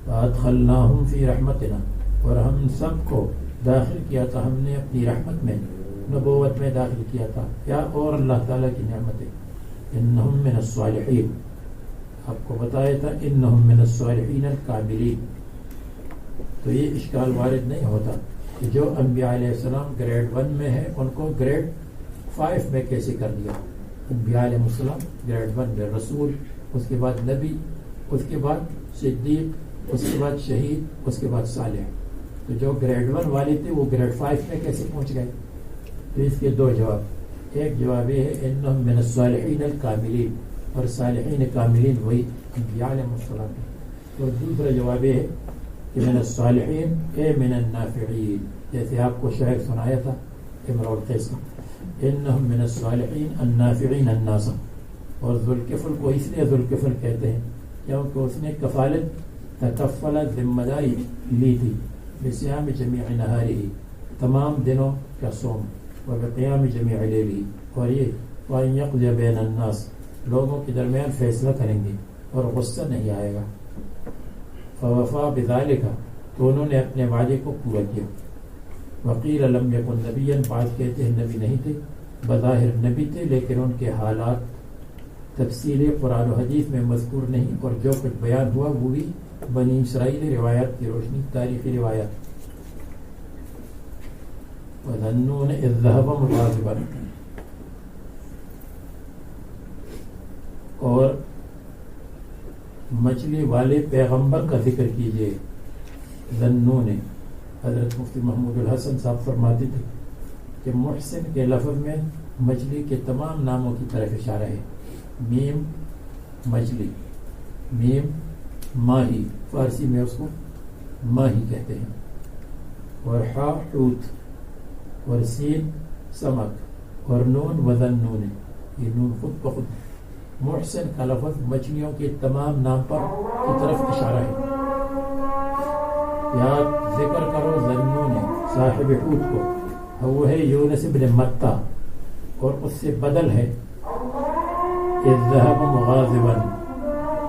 وَأَدْخَلْنَاهُمْ فِي رَحْمَتِنَا، اور ہم سب کو داخل کیا تھا ہم نے اپنی رحمت میں، نبوت میں داخل کیا تھا، کیا اور اللہ تعالیٰ کی نعمت ہے۔ إِنَّهُمْ مِنَ الصَّالِحِينَ، آپ کو بتایا تھا إِنَّهُمْ مِنَ الصَّالِحِينَ الْكَامِلِينَ۔ تو یہ اشکال وارد نہیں ہوتا کہ جو انبیاء علیہ السلام گریڈ 1 میں ہے ان کو گریڈ 5 میں کیسے کر دیا۔ انبیاء علیہ السلام گریڈ 1 میں رسول، اس کے بعد نبی، اس کے بعد صدیق، اس کے بعد شہید، اس کے بعد صالح۔ تو جو گریڈ 1 والے تھے وہ گریڈ 5 میں کیسے پہنچ گئے؟ تو اس کے 2 جواب۔ ایک جواب یہ ہے انہم من الصالحین الکاملین، اور صالحین کاملین وہی انبیاء علیہ السلام ہیں۔ اور دوسرا جواب یہ ہے کہ من الصالحین اے من النافعین، جیسے آپ کو شعر سنایا تھا امرؤ القیس کا، انہم من الصالحین النافعین الناس۔ اور ذوالکفل کو اس لیے ذوالکفل کہتے ہیں کیونکہ اس نے کفالت، تکفل، ذمہ داری لی تھی بصیام جمیع نہارہ، تمام دنوں کا صوم، اور بقیام جمیع لیلہ، اور یہ وَأَن يَقْضِيَ بَيْنَ النَّاسِ، لوگوں کے درمیان فیصلہ کریں گے اور غصہ نہیں آئے گا۔ فوفا بذالک، تو انہوں نے اپنے وعدے کو پورا کیا۔ وقیل لم یکن نبیا، بعض کہتے ہیں نبی نہیں تھے، بظاہر نبی تھے لیکن ان کے حالات تفصیل قرآن و حدیث میں مذکور نہیں، اور جو کچھ بیان ہوا وہ بھی بنی اسرائیل روایات کی روشنی، تاریخی روایات۔ وَظَنُّونَ إِذْ ذَهَبَ مُغَاضِبًا، اور مچھلی والے پیغمبر کا ذکر کیجئے۔ ذنون، حضرت مفتی محمود الحسن صاحب فرماتے تھے کہ محسن کے لفظ میں مچھلی کے تمام ناموں کی طرف اشارہ ہے۔ میم مچھلی، میم ماہی، فارسی میں اس کو ماہی کہتے ہیں، اور حا حوت، اور سین سمک، اور نون وذنون، یہ نون خود بخود محسن کا لفظ مچھلیوں کے تمام نام پر کی طرف اشارہ ہے۔ یاد ذکر کرو ذنون صاحب حوت کو، وہ ہے یونس بن متہ، اور اس سے بدل ہے اذ ذهب مغاضبا،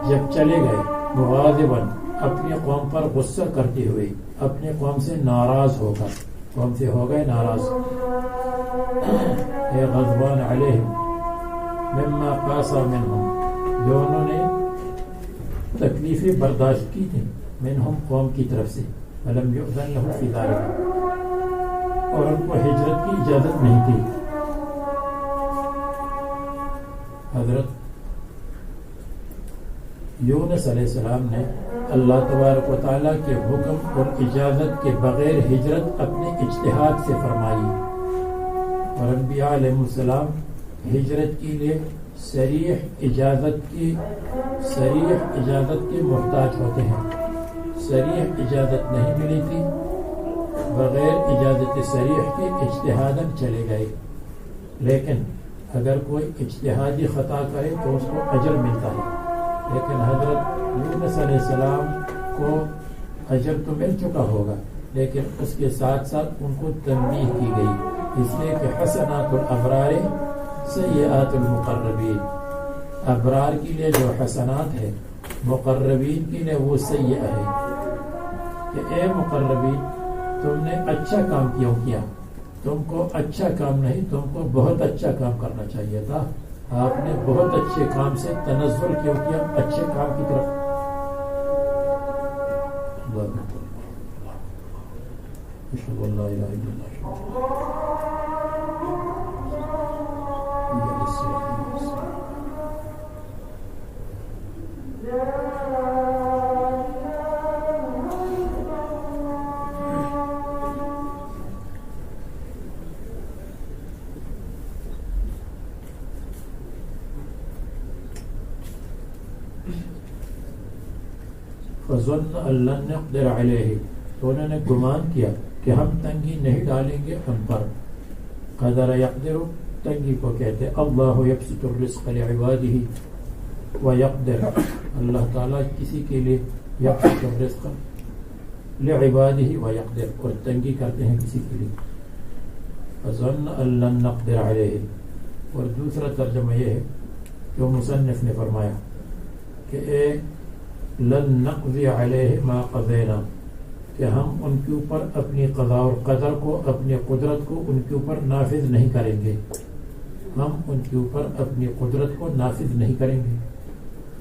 جب چلے گئے، مغاضبا اپنی قوم پر غصہ کرتے ہوئے، اپنی قوم سے ناراض ہو کر، قوم سے ہو گئے ناراض۔ اے غضبان علیہم مما قاسا منہم، جو انہوں نے تکلیفیں برداشت کی تھیں، منہم قوم کی طرف سے، ولم یؤذن لہم فی ذلک، اور ان کو ہجرت کی اجازت نہیں تھی۔ حضرت یونس علیہ السلام نے اللہ تبارک و تعالیٰ کے حکم اور اجازت کے بغیر ہجرت اپنے اجتہاد سے فرمائی، اور انبیاء علیہ السلام ہجرت کے لیے صریح اجازت کے محتاج ہوتے ہیں۔ صریح اجازت نہیں ملی تھی، بغیر اجازت صریح کے اجتہاداً چلے گئے، لیکن اگر کوئی اجتہادی خطا کرے تو اس کو اجر ملتا ہے، لیکن حضرت یونس علیہ السلام کو اجر تو مل چکا ہوگا، لیکن اس کے ساتھ ساتھ ان کو تنبیہ کی گئی، اس لیے کہ حسنات الابرار سیئات المقربین، ابرار کے لیے جو حسنات ہے مقربین کے لیے وہ سیئہ ہے، کہ اے مقربین تم نے اچھا کام کیوں کیا، تم کو اچھا کام نہیں، تم کو بہت اچھا کام کرنا چاہیے تھا، آپ نے بہت اچھے کام سے تنزل کیوں کیا اچھے کام کی طرف؟ اشهد ان لا اله الا اللہ فظن ان لن نقدر علیہ، تو انہوں نے گمان کیا کہ ہم تنگی نہیں ڈالیں گے ان پر. قدر یقدر، تنگی کو کہتے اللہ یبسط الرزق لعباده ویقدر، اللہ تعالیٰ کسی کے لیے یبسط الرزق لعباده ویقدر، اور تنگی کرتے ہیں کسی کے لیے. فظن ان لن نقدر علیہ. اور دوسرا ترجمہ یہ ہے جو مصنف نے فرمایا کہ اے لن نقضی علیہ ما قضینا، کہ ہم ان کے اوپر اپنی قضاء اور قدر کو، اپنی قدرت کو ان کے اوپر نافذ نہیں کریں گے. ہم ان کے اوپر اپنی قدرت کو نافذ نہیں کریں گے،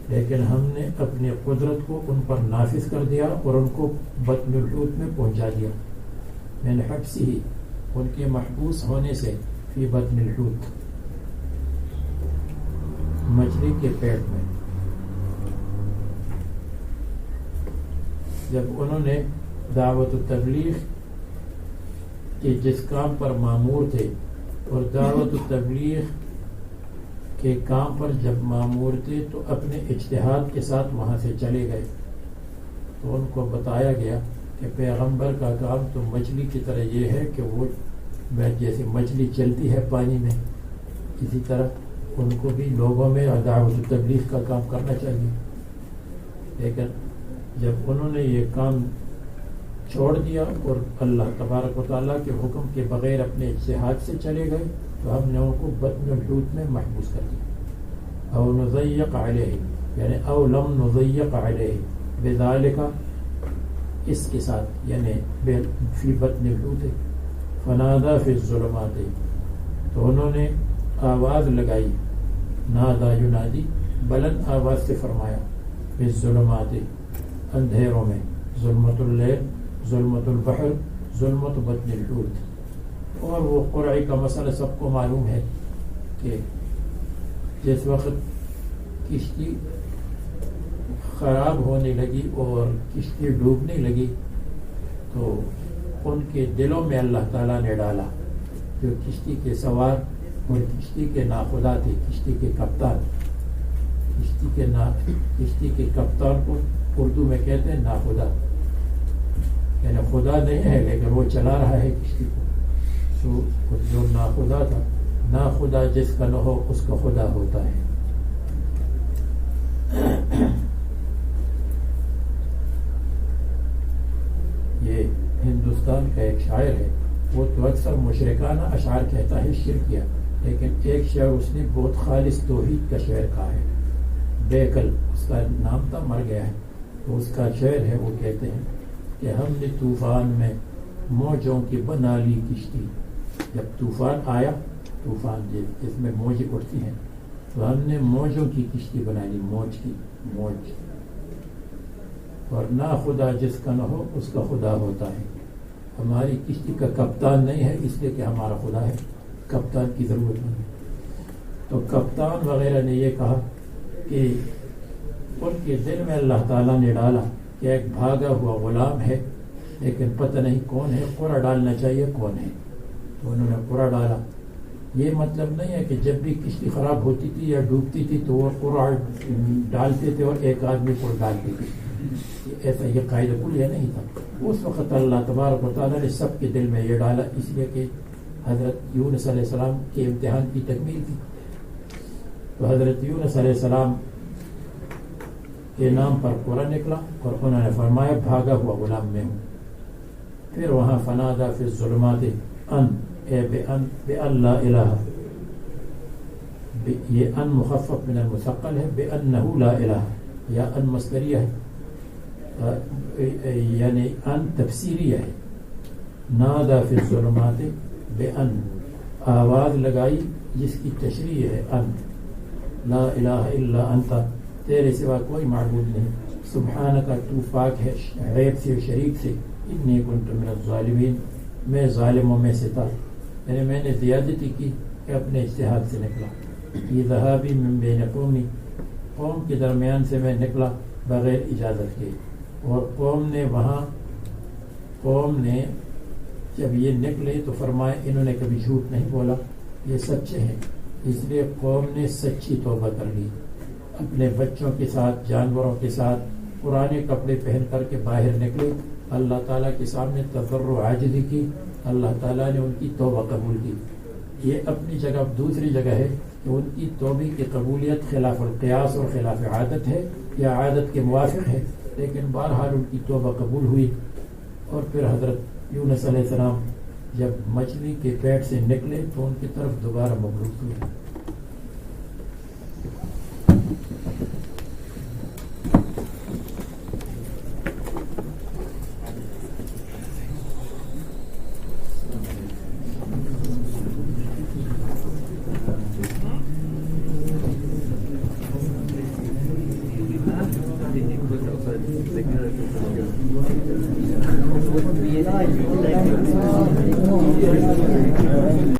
لیکن ہم نے اپنی قدرت کو ان پر نافذ کر دیا اور ان کو بطن الحوت میں پہنچا دیا. من حبسہ، ان کے محبوس ہونے سے، فی بطن الحوت، مچھلی کے پیٹ میں. جب انہوں نے دعوت و تبلیغ کے جس کام پر مامور تھے، اور دعوت و تبلیغ کے کام پر جب مامور تھے تو اپنے اجتہاد کے ساتھ وہاں سے چلے گئے، تو ان کو بتایا گیا کہ پیغمبر کا کام تو مچھلی کی طرح یہ ہے کہ وہ جیسے مچھلی چلتی ہے پانی میں، اسی طرح ان کو بھی لوگوں میں دعوت و تبلیغ کا کام کرنا چاہیے. لیکن جب انہوں نے یہ کام چھوڑ دیا اور اللہ تبارک و تعالیٰ کے حکم کے بغیر اپنے اجتہاد سے چلے گئے، تو ہم نے ان کو بطن الحوت میں محبوس کر دیا. او نضیق علیہ، یعنی او لم نضیق علیہ بذالک، اس کے ساتھ یعنی فی بطن الحوت. فنادا فی الظلمات، تو انہوں نے آواز لگائی، نادا ینادی، بلند آواز سے فرمایا، فی الظلمات، اندھیروں میں، ظلمت اللیل، ظلمت البحر، ظلمت بطن الحوت. اور وہ قرعی کا مسئلہ سب کو معلوم ہے کہ جس وقت کشتی خراب ہونے لگی اور کشتی ڈوبنے لگی تو ان کے دلوں میں اللہ تعالیٰ نے ڈالا، جو کشتی کے سوار اور کشتی کے ناخدا تھے، کشتی کے کپتان، کشتی کے کپتان کو اردو میں کہتے ہیں ناخدا، یعنی خدا نہیں ہے لیکن وہ چلا رہا ہے کشتی کو. تو جو ناخدا تھا، ناخدا جس کا نہ ہو اس کا خدا ہوتا ہے. یہ ہندوستان کا ایک شاعر ہے، وہ تو اکثر مشرکانہ اشعار کہتا ہے، شرکیہ، لیکن ایک شعر اس نے بہت خالص توحید کا شعر کہا ہے. بیکل اس کا نام تھا، مر گیا ہے. تو اس کا شعر ہے، وہ کہتے ہیں کہ ہم نے طوفان میں موجوں کی بنا لی کشتی. جب طوفان آیا، طوفان جس میں موجیں اٹھتی ہیں، تو ہم نے موجوں کی کشتی بنا لی، موج. اور نہ خدا جس کا نہ ہو اس کا خدا ہوتا ہے. ہماری کشتی کا کپتان نہیں ہے اس لیے کہ ہمارا خدا ہے، کپتان کی ضرورت نہیں. تو کپتان وغیرہ نے یہ کہا کہ ان کے دل میں اللہ تعالیٰ نے ڈالا کہ ایک بھاگا ہوا غلام ہے، لیکن پتہ نہیں کون ہے، قرعہ ڈالنا چاہیے کون ہے. تو انہوں نے قرعہ ڈالا. یہ مطلب نہیں ہے کہ جب بھی کشتی خراب ہوتی تھی یا ڈوبتی تھی تو وہ قرعہ ڈالتے تھے اور ایک آدمی کو ڈالتے تھے، ایسا یہ قاعدہ کلیہ نہیں تھا. اس وقت اللہ تبارک و تعالیٰ نے سب کے دل میں یہ ڈالا، اس لیے کہ حضرت یونس علیہ السلام کے امتحان کی تکمیل تھی. تو حضرت یونس علیہ السلام کے نام پر قرآن نکلا اور انہوں نے فرمایا بھاگا ہوا غلام میں ہوں. پھر وہاں فنادا فی الظلمات ان، اے بے ان لا الہ، یہ ان مخفف من المثقل ہے، بے انہ لا الہ، یا ان مصدریہ ہے، یعنی ان تفسیریہ ہے. نادا فی الظلمات، بے ان آواز لگائی جس کی تشریح ہے ان لا الہ الا انت تیرے سوا کوئی معبود نہیں سبحانک تو پاک ہے عیب سے شریک سے انی کنت من الظالمین میں ظالموں میں سے تھا یعنی میں نے زیادتی کی کہ اپنے اجتہاد سے نکلا یہ ذہابی من بین قومی قوم کے درمیان سے میں نکلا بغیر اجازت کے اور قوم نے جب یہ نکلے تو فرمائے انہوں نے کبھی جھوٹ نہیں بولا یہ سچے ہیں اس لیے قوم نے سچی توبہ کر لی اپنے بچوں کے ساتھ جانوروں کے ساتھ پرانے کپڑے پہن کر کے باہر نکلے اللہ تعالیٰ کے سامنے تضرع و عاجزی کی اللہ تعالیٰ نے ان کی توبہ قبول کی یہ اپنی جگہ دوسری جگہ ہے کہ ان کی توبے کی قبولیت خلاف القیاس اور خلاف عادت ہے یا عادت کے موافق ہے لیکن بہرحال ان کی توبہ قبول ہوئی اور پھر حضرت یونس علیہ السلام جب مچھلی کے پیٹ سے نکلے تو ان کی طرف دوبارہ مبعوث ہوئے Thank you.